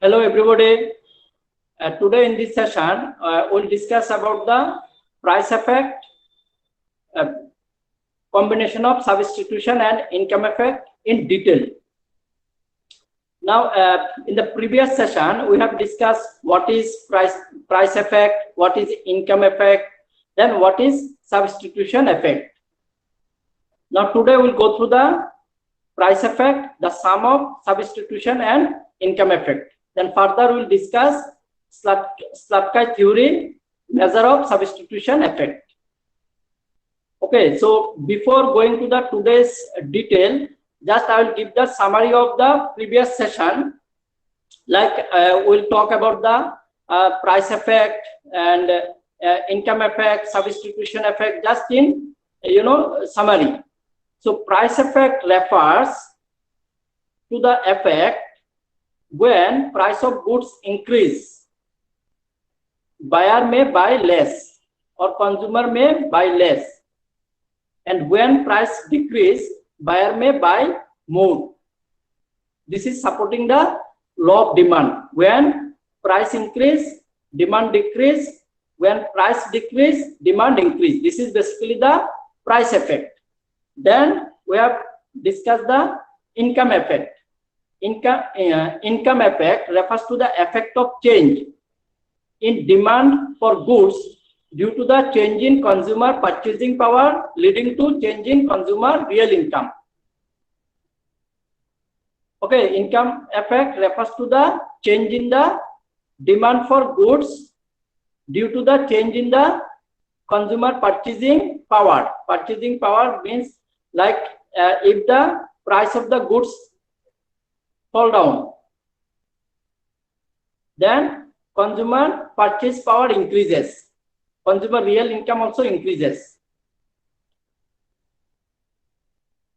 Hello everybody. Today in this session, we'll discuss about the price effect, combination of substitution and income effect in detail. Now, in the previous session, we have discussed what is price effect, what is income effect, then what is substitution effect. Now, today we'll go through the price effect, the sum of substitution and income effect. Then further we'll discuss Sladkar theory, measure of substitution effect. Okay, so before going to the today's detail, just I will give the summary of the previous session. Like we'll talk about the price effect and income effect, substitution effect, just in summary. So price effect refers to the effect when price of goods increase, buyer may buy less or consumer may buy less, and when price decrease, buyer may buy more. This is supporting the law of demand. When price increase, demand decrease. When price decrease, demand increase. This is basically the price effect. Then we have discussed the income effect. Income effect refers to the effect of change in demand for goods due to the change in consumer purchasing power, leading to change in consumer real income. Okay, income effect refers to the change in the demand for goods due to the change in the consumer purchasing power. Purchasing power means like if the price of the goods fall down, then consumer purchase power increases. Consumer real income also increases.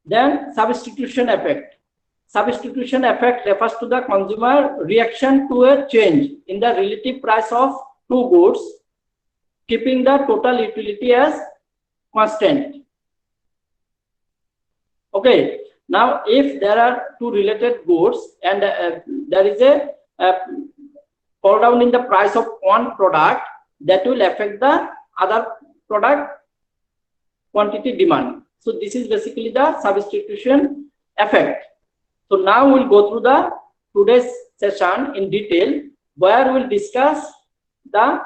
Then substitution effect. Substitution effect refers to the consumer reaction to a change in the relative price of two goods, keeping the total utility as constant. Okay. Now, if there are two related goods and there is a fall down in the price of one product, that will affect the other product quantity demand. So this is basically the substitution effect. So now we'll go through the today's session in detail, where we'll discuss the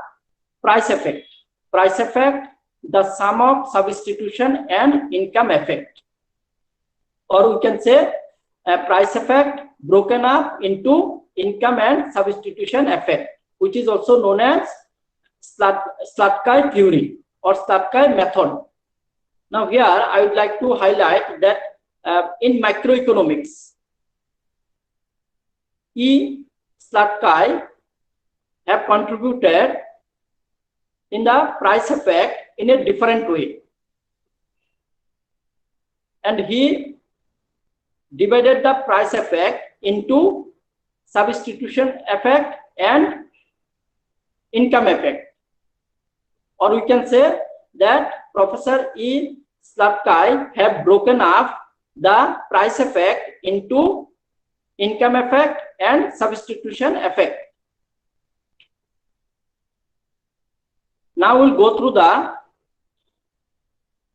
price effect. Price effect, the sum of substitution and income effect. Or we can say a price effect broken up into income and substitution effect, which is also known as Sladkar theory or Sladkar method. Now here I would like to highlight that in macroeconomics, E. Sladkar have contributed in the price effect in a different way, and he divided the price effect into substitution effect and income effect. Or we can say that Professor E. Sladkar have broken up the price effect into income effect and substitution effect. Now we'll go through the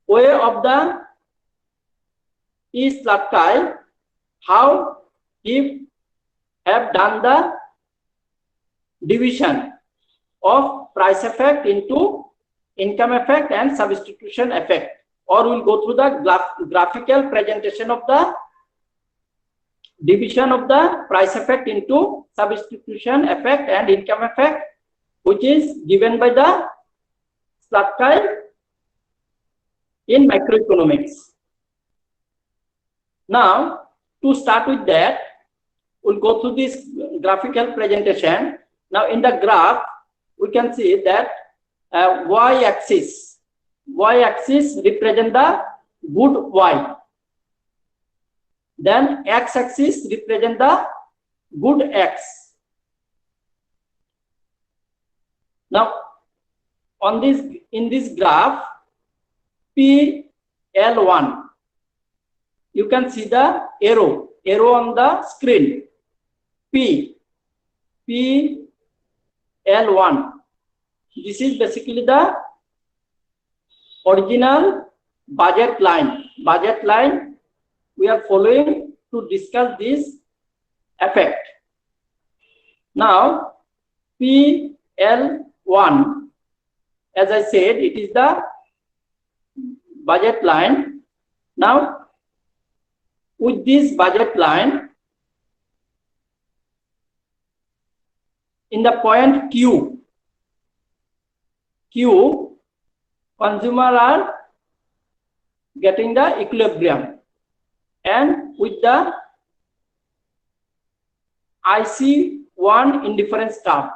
way of the E. Sladkar, how he have done the division of price effect into income effect and substitution effect. Or we'll go through the graphical presentation of the division of the price effect into substitution effect and income effect, which is given by the Sladkar in macroeconomics. Now, to start with that, we'll go through this graphical presentation. Now, in the graph, we can see that y-axis represent the good Y. Then x-axis represent the good X. Now, in this graph, PL1, you can see the arrow on the screen. P. PL1. This is basically the original budget line. Budget line we are following to discuss this effect. Now PL1, as I said, it is the budget line. Now with this budget line, in the point Q, consumer are getting the equilibrium, and with the IC1 indifference curve.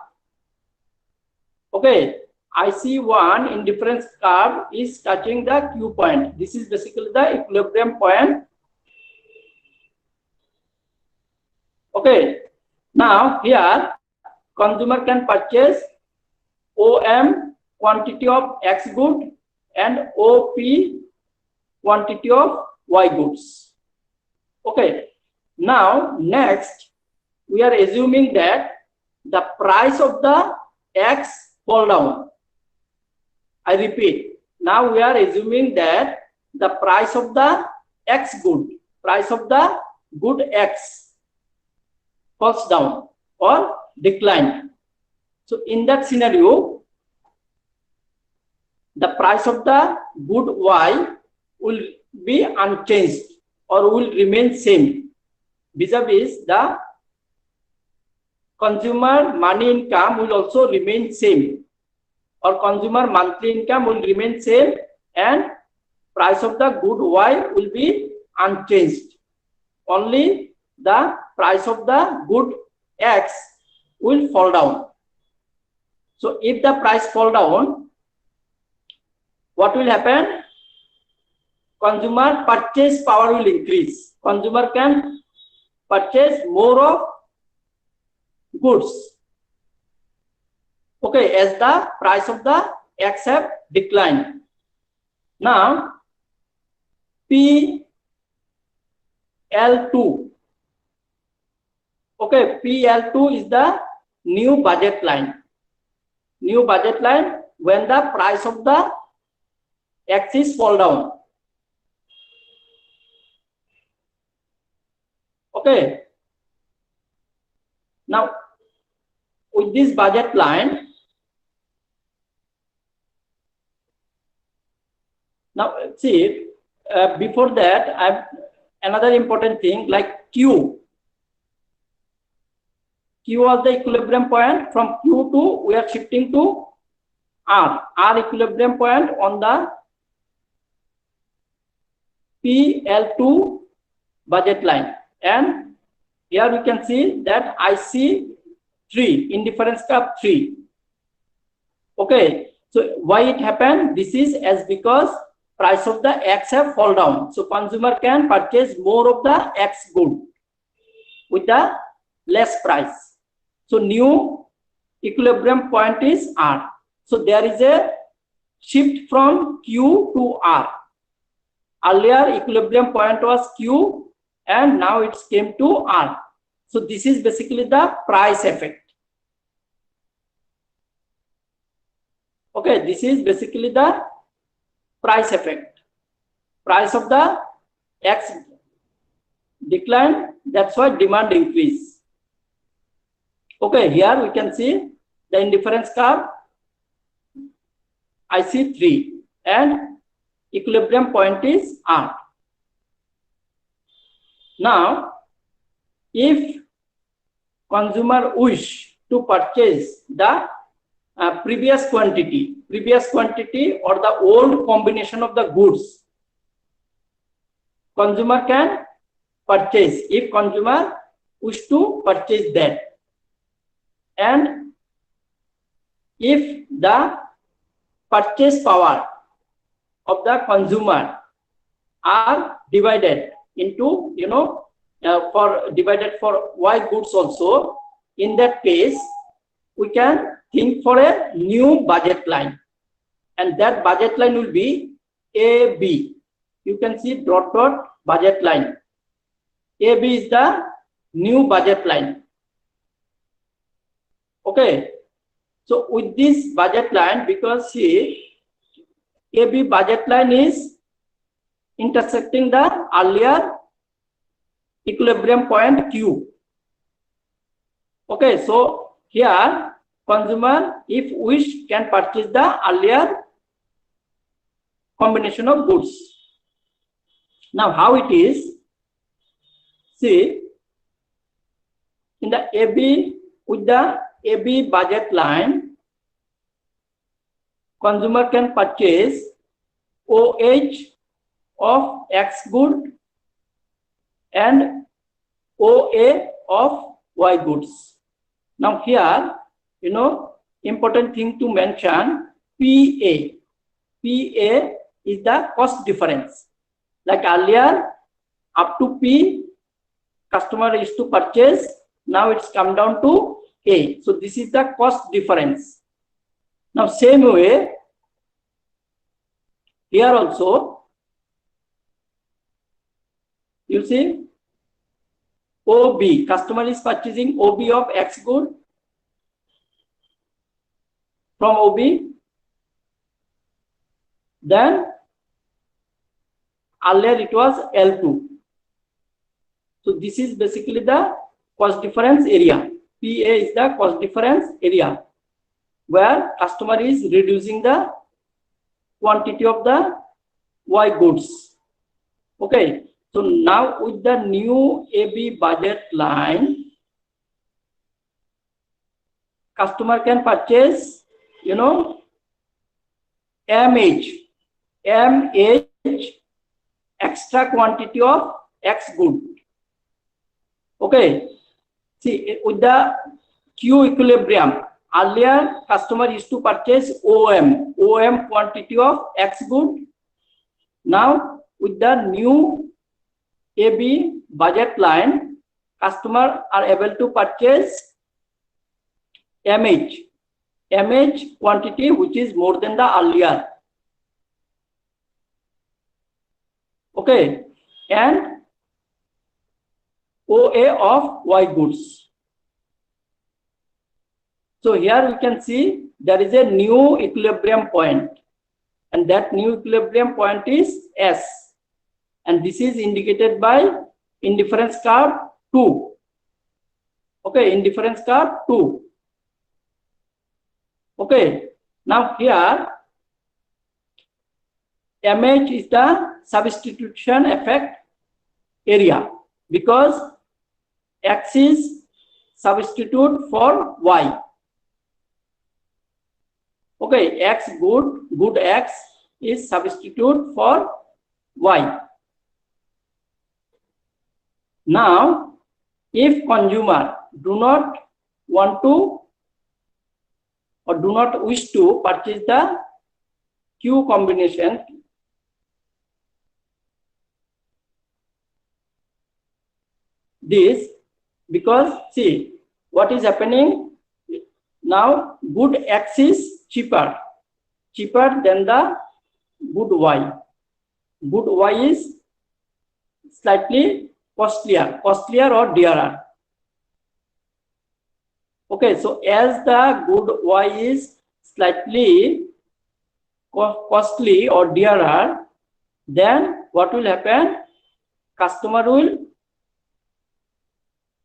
Okay, IC1 indifference curve is touching the Q point. This is basically the equilibrium point. Okay, now here consumer can purchase OM quantity of X good and OP quantity of Y goods. Okay, now next we are assuming that the price of the X fall down. I repeat, now we are assuming that the price of the X good, price of the good X falls down or decline. So in that scenario, the price of the good Y will be unchanged or will remain same, vis-a-vis the consumer money income will also remain same, or consumer monthly income will remain same, and price of the good Y will be unchanged. Only the price of the good X will fall down. So if the price fall down, what will happen? Consumer purchase power will increase. Consumer can purchase more of goods. Okay, as the price of the X have declined. Now PL2. Okay, PL2 is the new budget line. New budget line when the price of the X is fall down. Okay. Now with this budget line, now see, before that I have another important thing like Q. Q was the equilibrium point. From Q2 we are shifting to R. R equilibrium point on the PL2 budget line, and here we can see that IC3 indifference curve 3. Okay, so why it happened? This is as because price of the X have fall down, so consumer can purchase more of the X good with the less price. So new equilibrium point is R. So there is a shift from Q to R. Earlier equilibrium point was Q and now it came to R. So this is basically the price effect. Okay, this is basically the price effect. Price of the X decline, that's why demand increase. Okay, here we can see the indifference curve IC3 and equilibrium point is R. Now if consumer wish to purchase the previous quantity or the old combination of the goods, consumer can purchase if consumer wish to purchase that. And if the purchase power of the consumer are divided into, divided for Y goods also, in that case we can think for a new budget line, and that budget line will be AB. You can see dot budget line. AB is the new budget line. Okay, so with this budget line, because see, AB budget line is intersecting the earlier equilibrium point Q. Okay, so here consumer, if wish, can purchase the earlier combination of goods. Now how it is, see, in the AB, with the AB budget line, consumer can purchase OH of X good and OA of Y goods. Now here, important thing to mention, PA. PA is the cost difference. Like earlier, up to P, customer is to purchase. Now it's come down to A. So this is the cost difference. Now same way, here also, you see, OB, customer is purchasing OB of X good from OB. Then earlier it was L2. So this is basically the cost difference area. PA is the cost difference area, where customer is reducing the quantity of the Y goods. Okay, so now with the new AB budget line, customer can purchase, MH, extra quantity of X good. Okay, see, with the Q equilibrium, earlier customer used to purchase OM quantity of X good. Now with the new AB budget line, customer are able to purchase MH quantity, which is more than the earlier. Okay, and OA of Y goods. So here we can see there is a new equilibrium point, and that new equilibrium point is S, and this is indicated by indifference curve 2. Okay, indifference curve 2. Okay, now here MH is the substitution effect area, because X is substitute for Y. Okay, X good X is substitute for Y. Now, if consumer do not want to or do not wish to purchase the Q combination, this, because see what is happening now, good X is cheaper than the good Y. Good Y is slightly costlier or dearer. Okay, so as the good Y is slightly costly or dearer, then what will happen? Customer will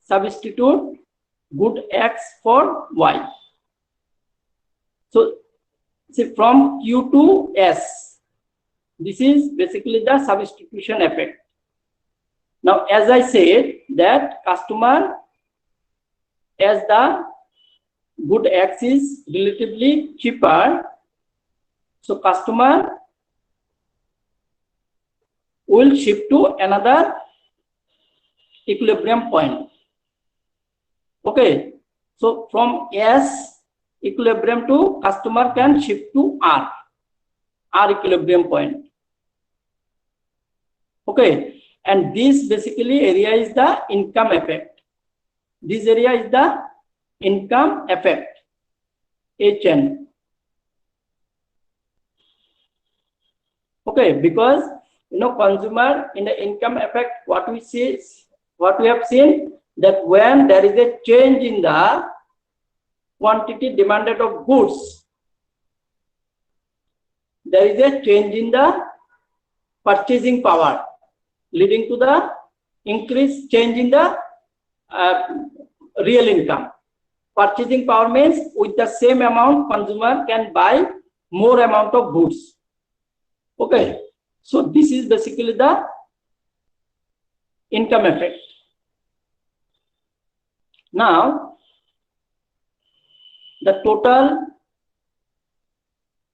substitute good X for Y. So see, from Q to S, this is basically the substitution effect. Now, as I said, that customer, as the good X is relatively cheaper, so customer will shift to another equilibrium point. Okay, so from S equilibrium to customer can shift to R equilibrium point. Okay, and this basically area is the income effect. This area is the income effect, HN. Okay, because consumer in the income effect, what we have seen, that when there is a change in the quantity demanded of goods, there is a change in the purchasing power, leading to the increased change in the real income. Purchasing power means with the same amount, consumer can buy more amount of goods. Okay, so this is basically the income effect. Now, the total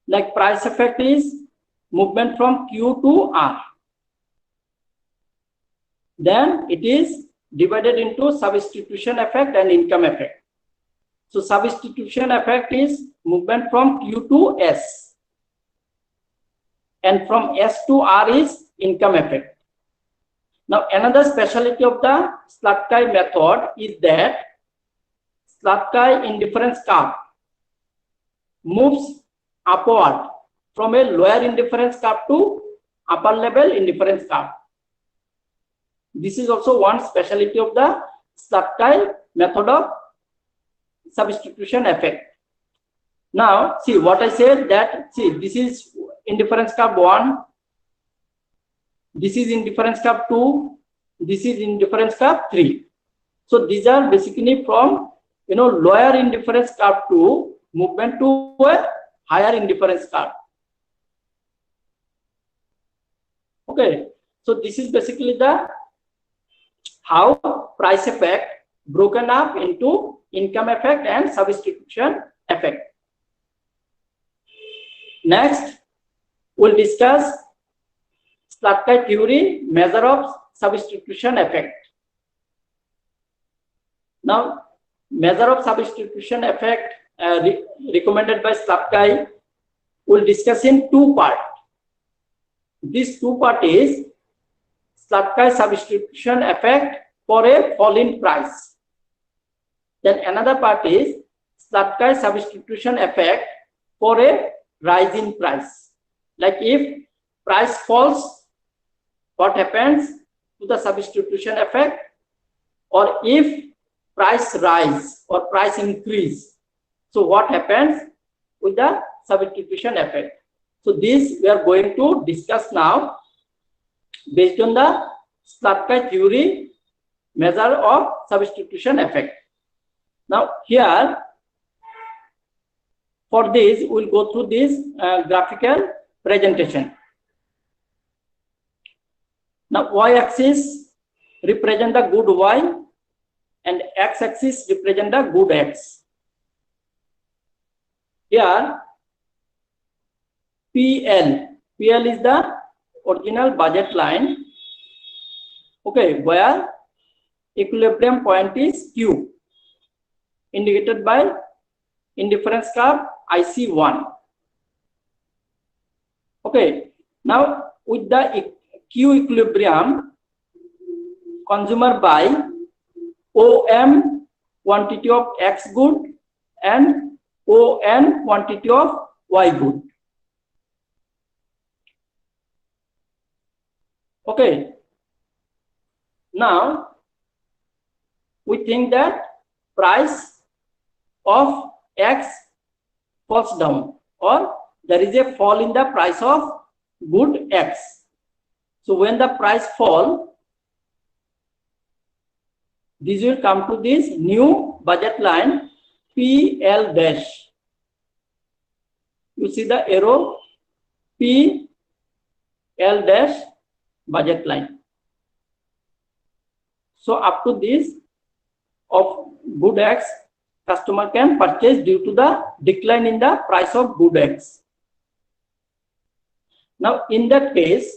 like price effect is movement from Q to R. Then it is divided into substitution effect and income effect. So substitution effect is movement from Q to S, and from S to R is income effect. Now another specialty of the Slatky method is that Slatky indifference curve moves upward from a lower indifference curve to upper level indifference curve. This is also one specialty of the Slatky method of substitution effect. Now see what I said, that see this is indifference curve 1, this is indifference curve 2, this is indifference curve 3. So these are basically from lower indifference curve to movement to a higher indifference curve. Okay, so this is basically the how price effect broken up into income effect and substitution effect. Next, we'll discuss Slatky theory, measure of substitution effect. Now, measure of substitution effect recommended by Slatky we'll discuss in two parts. This two part is Slatky substitution effect for a fall in price. Then another part is Slatky substitution effect for a rise in price. Like if price falls, what happens to the substitution effect? Or if price rise or price increase, so what happens with the substitution effect? So this we are going to discuss now based on the Slatky theory, measure of substitution effect. Now here, for this, we'll go through this graphical presentation. Now y-axis represent the good y and x-axis represent the good x. Here PL is the original budget line, okay, where equilibrium point is Q, indicated by indifference curve IC1. Okay, now with the Q equilibrium, consumer buy OM quantity of X good and ON quantity of Y good. Okay, now we think that price of X falls down, or there is a fall in the price of good X. So when the price fall, this will come to this new budget line PL dash. You see the arrow PL dash budget line. So up to this of good X, customer can purchase due to the decline in the price of good X. Now in that case,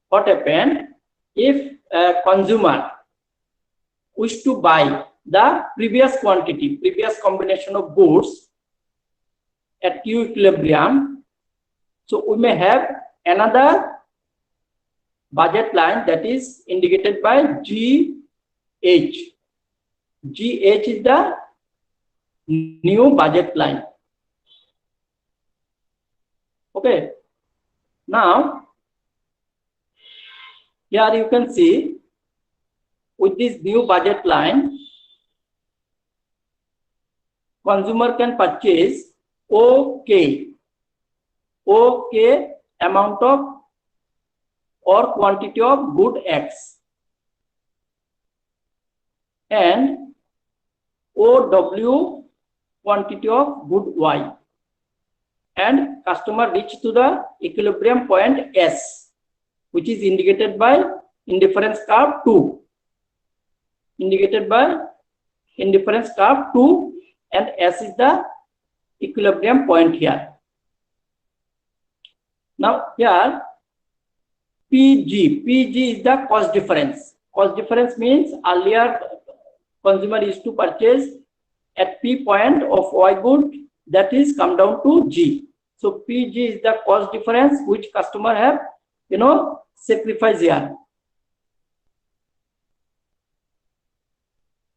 what happened if a consumer wish to buy the previous quantity, previous combination of goods at Q equilibrium? So we may have another budget line that is indicated by GH. GH is the new budget line. Okay. Now, here you can see with this new budget line, consumer can purchase OK amount of or quantity of good X and OW quantity of good Y, and customer reach to the equilibrium point S, which is indicated by indifference curve 2, indicated by indifference curve 2, and S is the equilibrium point here. Now here PG is the cost difference. Cost difference means earlier consumer used to purchase at P point of Y good, that is come down to G. So PG is the cost difference which customer have sacrificed here.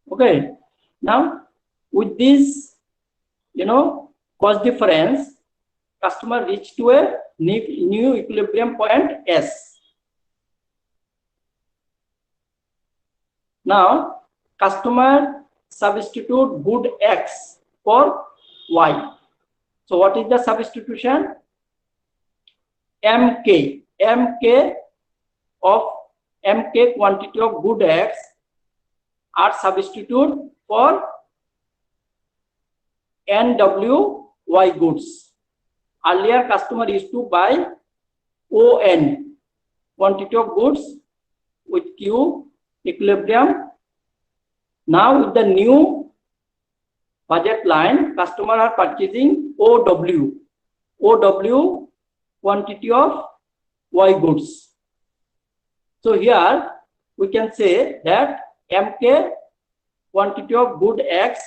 Okay, now with this cost difference, customer reach to a new equilibrium point S. Now customer substitute good X for Y. So what is the substitution? MK quantity of good X are substitute for NW Y goods. Earlier customer used to buy ON quantity of goods with Q equilibrium. Now with the new budget line, customer are purchasing OW quantity of Y goods. So here we can say that MK quantity of good X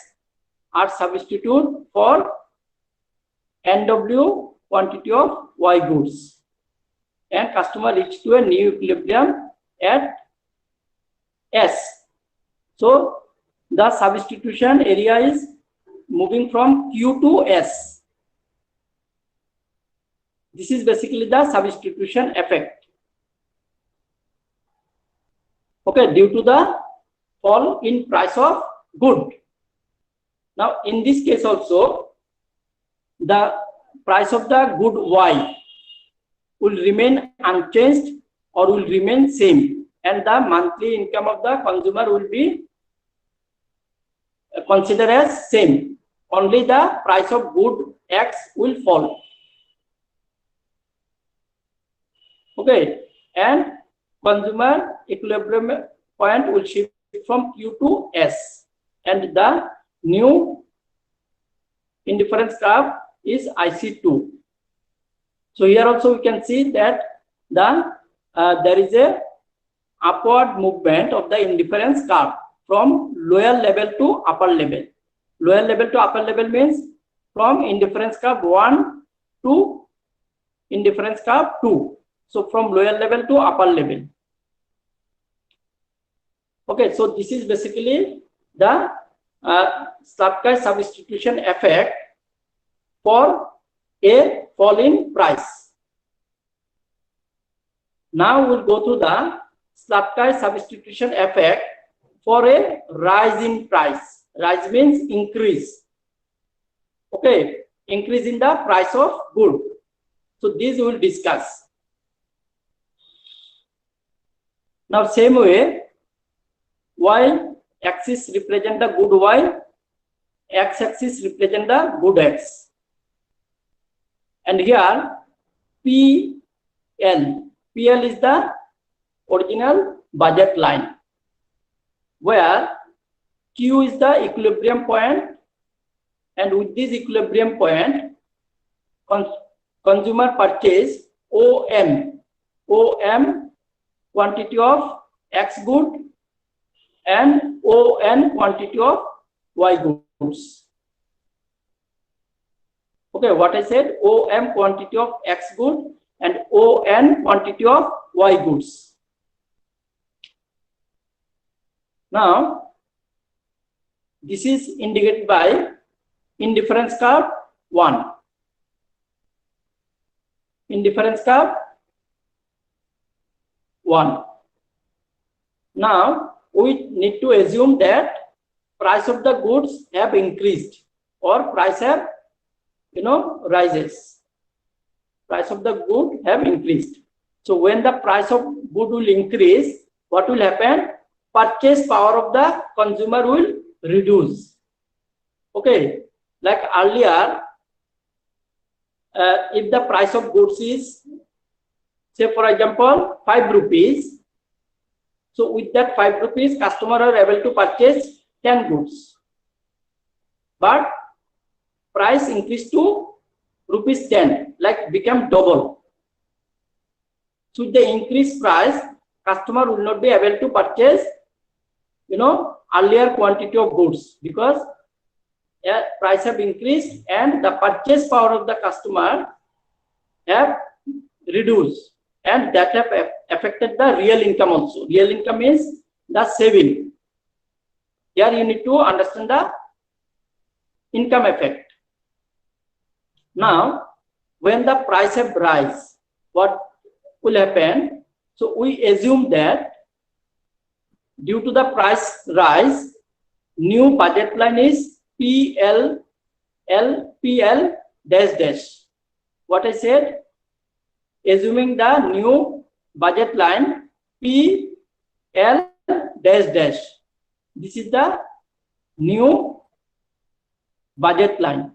are substitute for NW quantity of Y goods, and customer reach to a new equilibrium at S. So the substitution area is moving from Q to S. This is basically the substitution effect. Okay, due to the fall in price of good. Now in this case also, the price of the good Y will remain unchanged or will remain same, and the monthly income of the consumer will be considered as same. Only the price of good X will fall. Okay, and consumer equilibrium point will shift from Q to S, and the new indifference curve is IC2. So here also we can see that there is a upward movement of the indifference curve from lower level to upper level. Lower level to upper level means from indifference curve 1 to indifference curve 2. So from lower level to upper level. Okay, so this is basically the Slatky substitution effect for a fall in price. Now we'll go to the Slatky substitution effect for a rise in price. Rise means increase. Okay, increase in the price of good. So this we will discuss. Now same way, Y axis represent the good Y, X axis represent the good X. And here PL is the original budget line, where Q is the equilibrium point, and with this equilibrium point, consumer purchase OM quantity of X good and ON quantity of Y goods. Okay, what I said, OM quantity of X good and ON quantity of Y goods. Now this is indicated by indifference curve 1. Indifference curve 1. Now we need to assume that price of the goods have increased or price have, rises. Price of the good have increased. So when the price of good will increase, what will happen? Purchase power of the consumer will reduce. Okay, like earlier, if the price of goods is, say for example, 5 rupees, so with that 5 rupees, customer are able to purchase 10 goods. But price increased to rupees 10, like become double. So with the increased price, customer will not be able to purchase, earlier quantity of goods, because price have increased and the purchase power of the customer have reduced, and that have affected the real income also. Real income is the saving. Here you need to understand the income effect. Now, when the price have rise, what will happen? So we assume that due to the price rise, new budget line is PL dash dash. What I said, assuming the new budget line PL dash dash. This is the new budget line.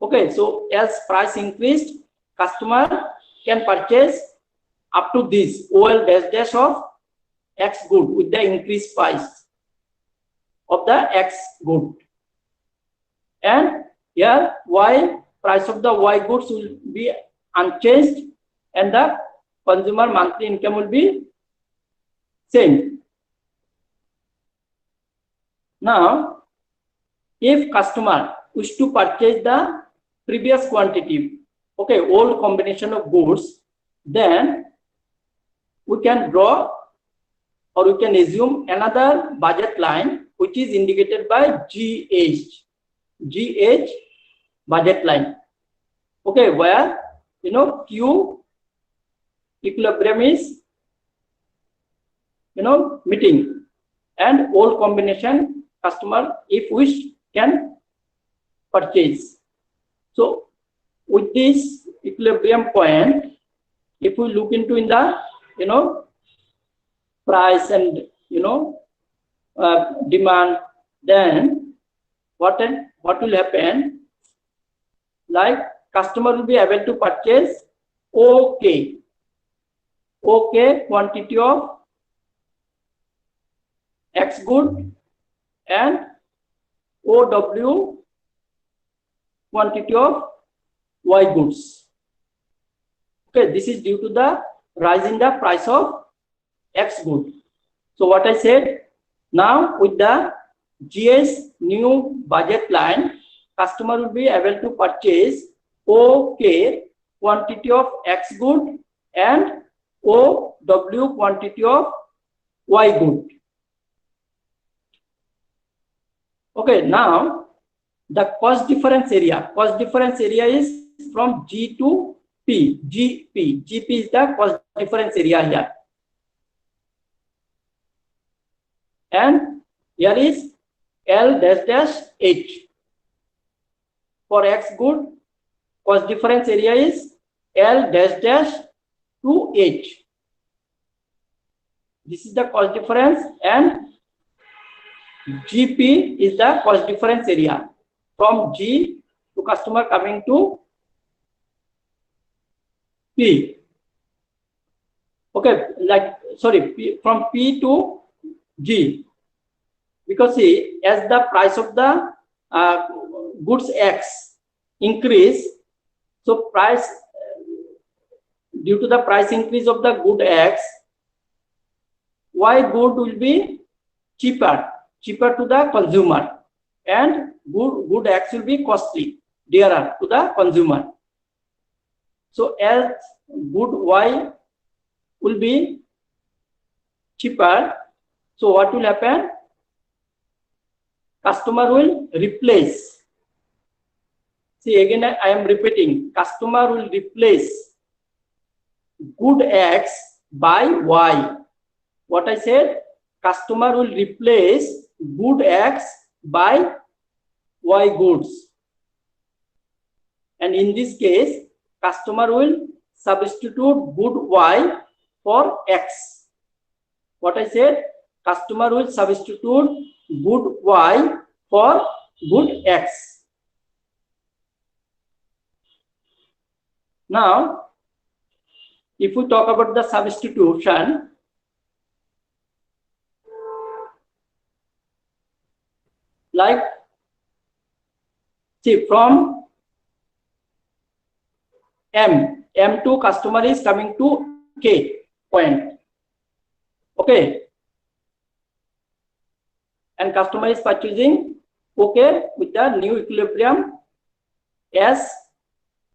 Okay, so as price increased, customer can purchase up to this OL dash dash of X good with the increased price of the X good. And here Y, price of the Y goods will be unchanged and the consumer monthly income will be same. Now, if customer wish to purchase the previous quantity, okay, old combination of goods, then we can draw or we can assume another budget line which is indicated by GH budget line. Okay, where Q equilibrium is meeting, and old combination customer if wish can purchase. So with this equilibrium point, if we look into in the price and demand, then what will happen? Like customer will be able to purchase OK quantity of X good and OW quantity of Y goods. Okay, this is due to the rise in the price of X good. So what I said, now with the GS new budget line, customer will be able to purchase OK quantity of X good and OW quantity of Y good. Okay, now the cost difference area. Cost difference area is from G to P. GP is the cost difference area here. And here is L dash dash H. For X good, cost difference area is L dash dash to H. This is the cost difference, and GP is the cost difference area from G to customer coming to P. Okay, from P to G, because see, as the price of the goods X increase, so price due to the price increase of the good X, Y good will be cheaper to the consumer, and good X will be costly, dearer to the consumer. So as good Y will be cheaper, so what will happen? Customer will replace. See, again I am repeating, customer will replace good X by Y. What I said, customer will replace good X by Y goods. And in this case, customer will substitute good Y for X. What I said, customer will substitute good Y for good X. Now, if we talk about the substitution, like, see, from M2 customer is coming to K point. Okay. And customer is purchasing OK with the new equilibrium S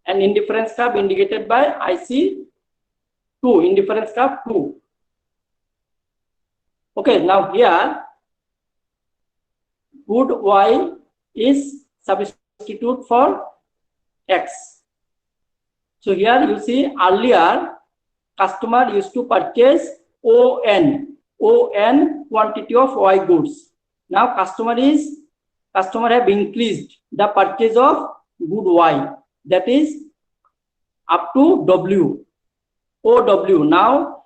and indifference curve indicated by IC2, indifference curve 2. Okay, now here good Y is substitute for X. So here you see earlier customer used to purchase ON quantity of Y goods. Now customer have increased the purchase of good Y, that is up to OW. Now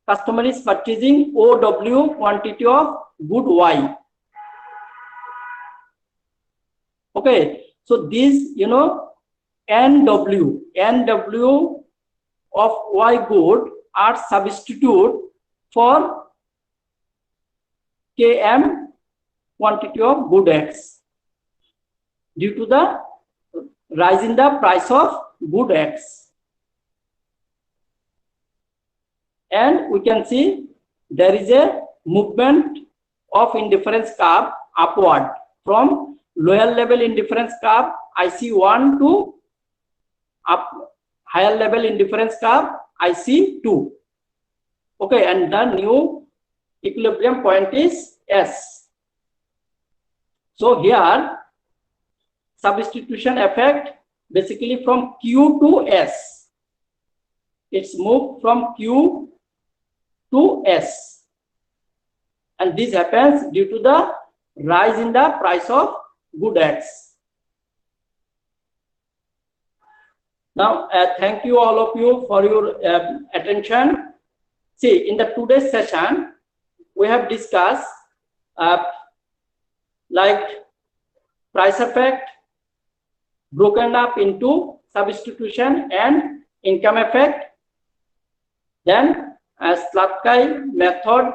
customer is purchasing OW quantity of good Y. Okay, so this, you know, NW of Y good are substitute for KM quantity of good X due to the rise in the price of good X. And we can see there is a movement of indifference curve upward from lower level indifference curve IC1 to up higher level indifference curve IC2. Okay, and the new equilibrium point is S. So here substitution effect basically from Q to S. It's moved from Q to S. And this happens due to the rise in the price of good X. Now, thank you all of you for your attention. See, in the today's session, we have discussed like price effect broken up into substitution and income effect. Then Slatky method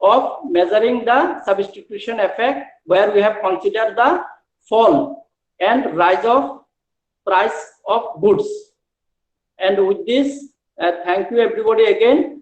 of measuring the substitution effect, where we have considered the fall and rise of price of goods. And with this, thank you everybody again.